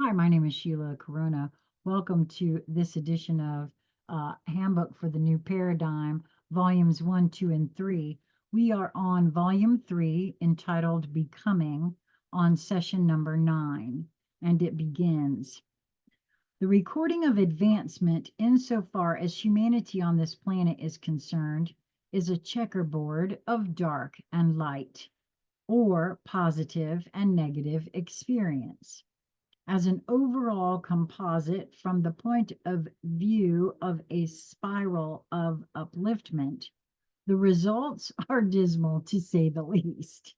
Hi, my name is Sheila Corona. Welcome to this edition of Handbook for the New Paradigm, Volumes 1, 2, and 3. We are on Volume 3, entitled Becoming, on session number 9, and it begins. The recording of advancement, insofar as humanity on this planet is concerned, is a checkerboard of dark and light, or positive and negative experience. As an overall composite from the point of view of a spiral of upliftment, the results are dismal to say the least.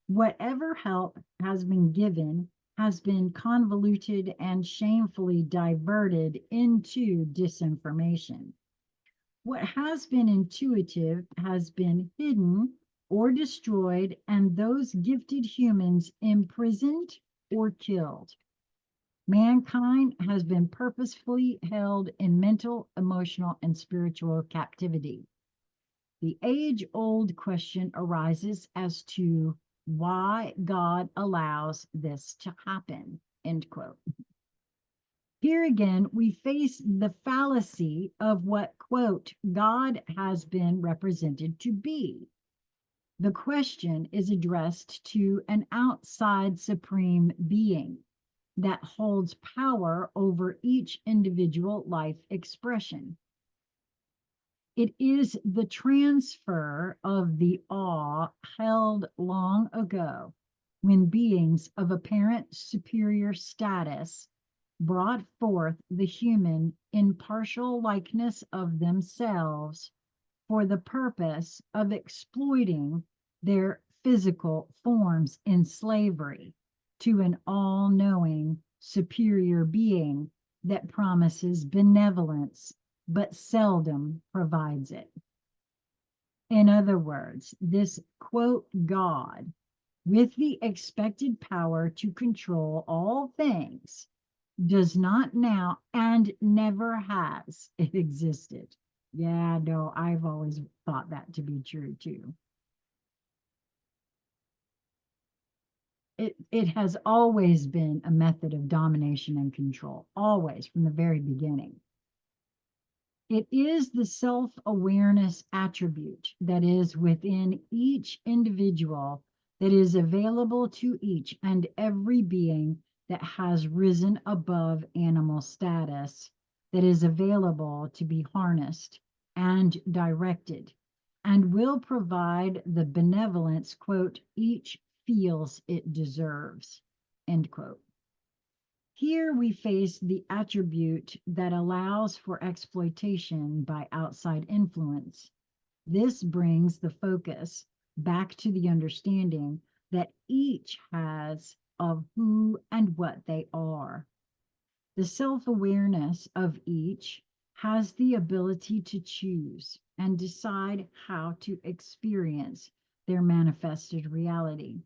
Whatever help has been given has been convoluted and shamefully diverted into disinformation. What has been intuitive has been hidden or destroyed, and those gifted humans imprisoned or killed. Mankind has been purposefully held in mental, emotional, and spiritual captivity. The age old question arises as to why God allows this to happen. End quote. Here again, we face the fallacy of what, quote, God has been represented to be. The question is addressed to an outside supreme being that holds power over each individual life expression. It is the transfer of the awe held long ago when beings of apparent superior status brought forth the human impartial likeness of themselves for the purpose of exploiting their physical forms in slavery to an all knowing superior being that promises benevolence but seldom provides it. In other words, this quote God, with the expected power to control all things, does not now and never has it existed. Yeah, no, I've always thought that to be true too. It has always been a method of domination and control, always from the very beginning. It is the self awareness attribute that is within each individual that is available to each and every being that has risen above animal status, that is available to be harnessed and directed, and will provide the benevolence, quote, each feels it deserves, end quote. Here we face the attribute that allows for exploitation by outside influence. This brings the focus back to the understanding that each has of who and what they are. The self awareness of each has the ability to choose and decide how to experience their manifested reality.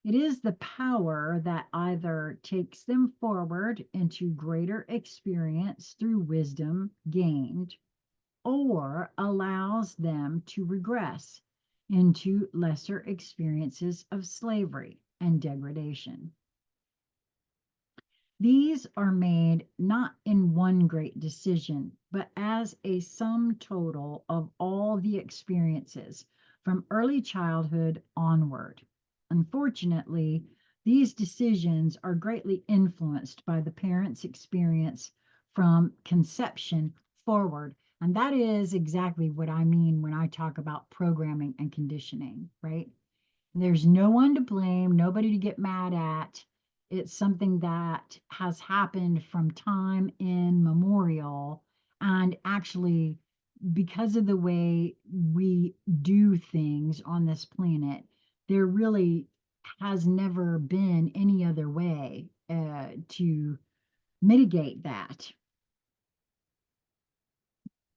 It is the power that either takes them forward into greater experience through wisdom gained or allows them to regress into lesser experiences of slavery and degradation. These are made not in one great decision, but as a sum total of all the experiences from early childhood onward. Unfortunately, these decisions are greatly influenced by the parent's experience from conception forward. And that is exactly what I mean when I talk about programming and conditioning, right? There's no one to blame, nobody to get mad at. It's something that has happened from time immemorial. And actually, because of the way we do things on this planet, there really has never been any other way to mitigate that.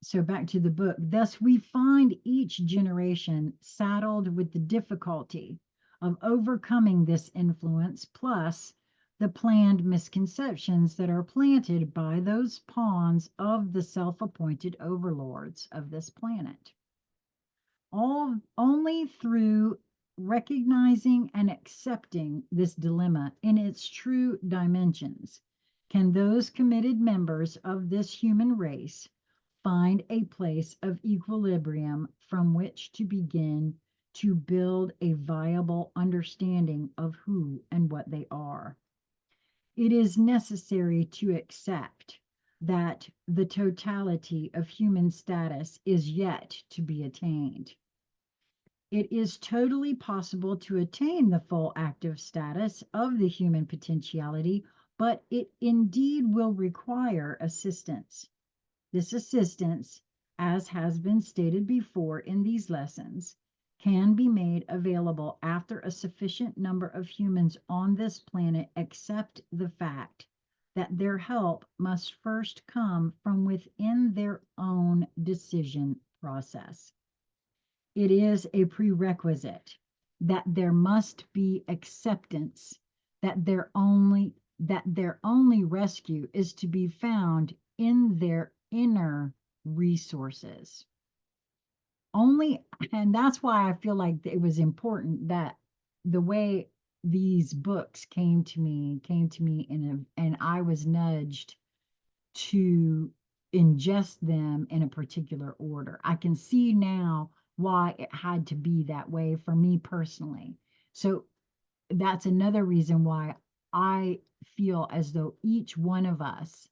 So back to the book. Thus, we find each generation saddled with the difficulty of overcoming this influence, plus the planned misconceptions that are planted by those pawns of the self appointed overlords of this planet. All only through recognizing and accepting this dilemma in its true dimensions, can those committed members of this human race find a place of equilibrium from which to begin to build a viable understanding of who and what they are. It is necessary to accept that the totality of human status is yet to be attained. It is totally possible to attain the full active status of the human potentiality, but it indeed will require assistance. This assistance, as has been stated before in these lessons, can be made available after a sufficient number of humans on this planet accept the fact that their help must first come from within their own decision process. It is a prerequisite that there must be acceptance that their only rescue is to be found in their inner resources. Only, and that's why I feel like it was important that the way these books came to me and I was nudged to ingest them in a particular order. I can see now why it had to be that way for me personally. So that's another reason why I feel as though each one of us,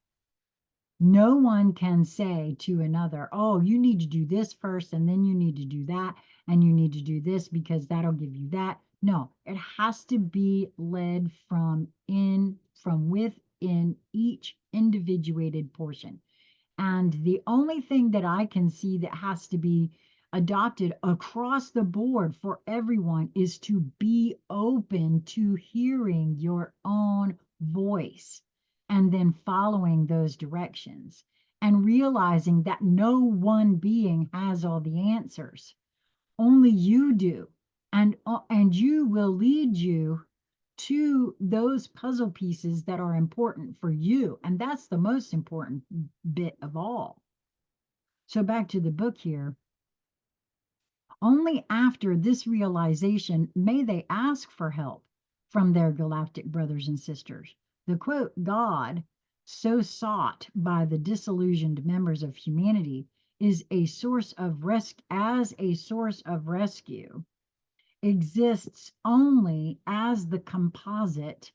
no one can say to another, oh, you need to do this first, and then you need to do that, and you need to do this because that'll give you that. No, it has to be led from within each individuated portion. And the only thing that I can see that has to be adopted across the board for everyone is to be open to hearing your own voice and then following those directions and realizing that no one being has all the answers. Only you do. And you will lead you to those puzzle pieces that are important for you. And that's the most important bit of all. So back to the book here. Only after this realization may they ask for help from their galactic brothers and sisters. The quote, God, so sought by the disillusioned members of humanity, is a source of rescue, exists only as the composite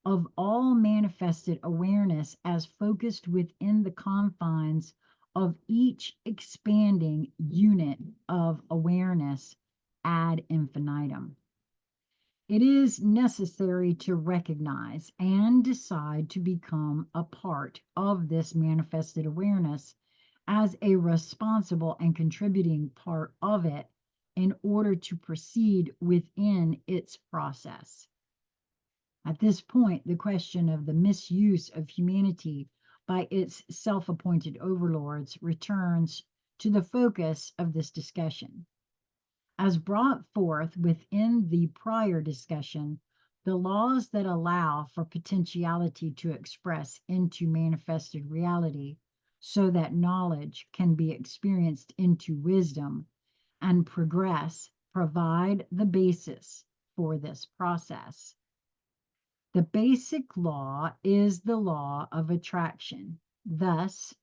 of all manifested awareness as focused within the confines of each expanding unit of awareness ad infinitum. It is necessary to recognize and decide to become a part of this manifested awareness as a responsible and contributing part of it in order to proceed within its process. At this point, the question of the misuse of humanity by its self-appointed overlords returns to the focus of this discussion. As brought forth within the prior discussion, the laws that allow for potentiality to express into manifested reality so that knowledge can be experienced into wisdom and progress provide the basis for this process. The basic law is the law of attraction. Thus,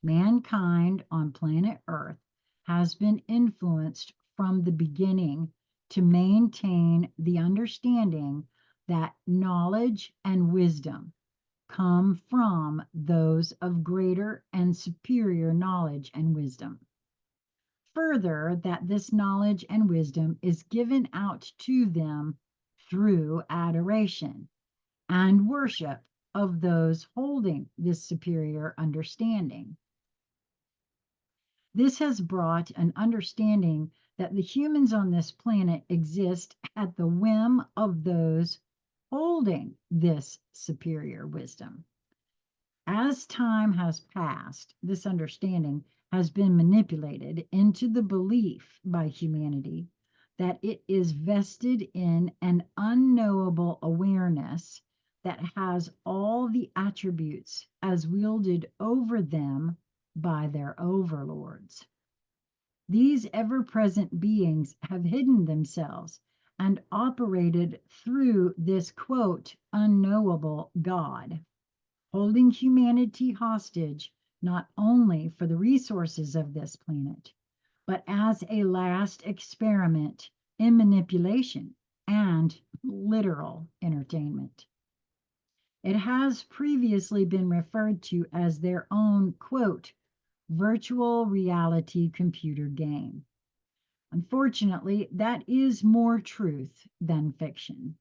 mankind on planet Earth has been influenced from the beginning to maintain the understanding that knowledge and wisdom come from those of greater and superior knowledge and wisdom. Further, that this knowledge and wisdom is given out to them through adoration and worship of those holding this superior understanding. This has brought an understanding that the humans on this planet exist at the whim of those holding this superior wisdom. As time has passed, this understanding has been manipulated into the belief by humanity that it is vested in an unknowable awareness that has all the attributes as wielded over them by their overlords. These ever-present beings have hidden themselves and operated through this quote, unknowable God, holding humanity hostage not only for the resources of this planet, but as a last experiment in manipulation and literal entertainment. It has previously been referred to as their own, quote, virtual reality computer game. Unfortunately, that is more truth than fiction.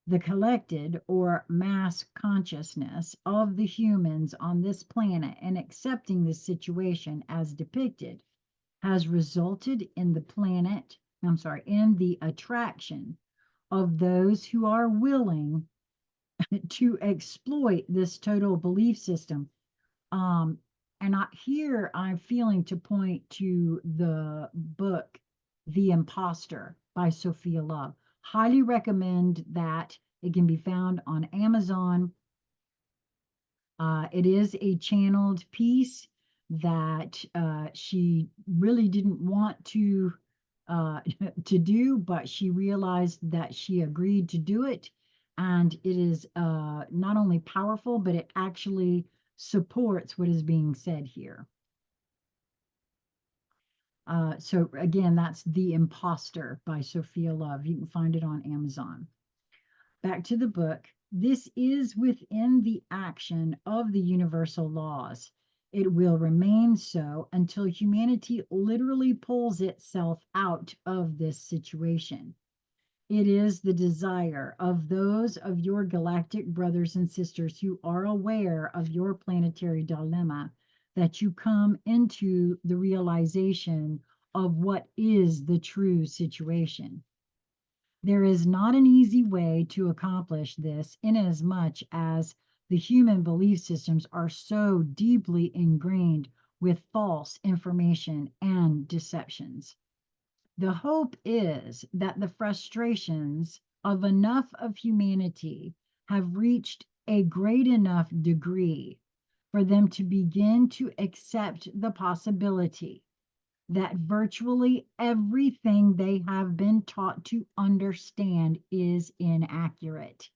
The collected or mass consciousness of the humans on this planet and accepting this situation as depicted has resulted in in the attraction of those who are willing to exploit this total belief system. Um, here I'm feeling to point to the book, The Imposter by Sophia Love. Highly recommend that. It can be found on Amazon. It is a channeled piece that she really didn't want uh, to do, but she realized that she agreed to do it, and it is not only powerful, but it actually supports what is being said here. So again, that's The Imposter by Sophia Love. You can find it on Amazon. Back to the book. This is within the action of the universal laws. It will remain so until humanity literally pulls itself out of this situation. It is the desire of those of your galactic brothers and sisters who are aware of your planetary dilemma that you come into the realization of what is the true situation. There is not an easy way to accomplish this, inasmuch as the human belief systems are so deeply ingrained with false information and deceptions. The hope is that the frustrations of enough of humanity have reached a great enough degree for them to begin to accept the possibility that virtually everything they have been taught to understand is inaccurate.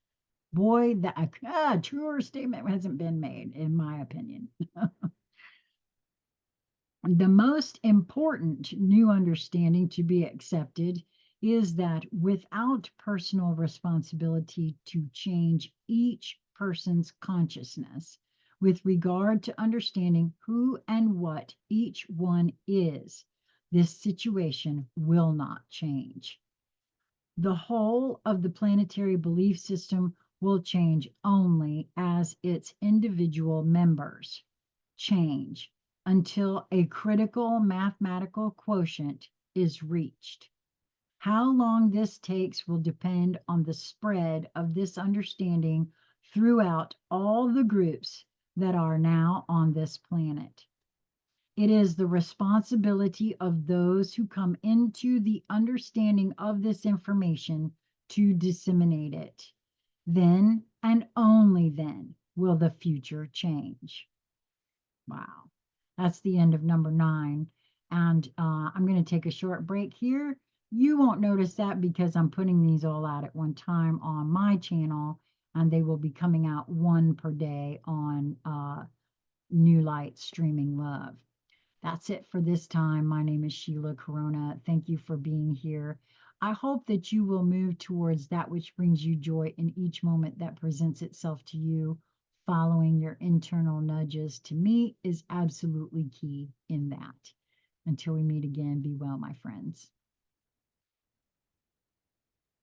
Boy, a truer statement hasn't been made, in my opinion. The most important new understanding to be accepted is that without personal responsibility to change each person's consciousness with regard to understanding who and what each one is, this situation will not change. The whole of the planetary belief system will change only as its individual members change until a critical mathematical quotient is reached. How long this takes will depend on the spread of this understanding throughout all the groups that are now on this planet. It is the responsibility of those who come into the understanding of this information to disseminate it. Then and only then will the future change. Wow. That's the end of number 9. And I'm going to take a short break here. You won't notice that because I'm putting these all out at one time on my channel, and they will be coming out one per day on New Light Streaming Love. That's it for this time. My name is Sheila Corona. Thank you for being here. I hope that you will move towards that which brings you joy in each moment that presents itself to you. Following your internal nudges to me is absolutely key in that. Until we meet again, be well, my friends.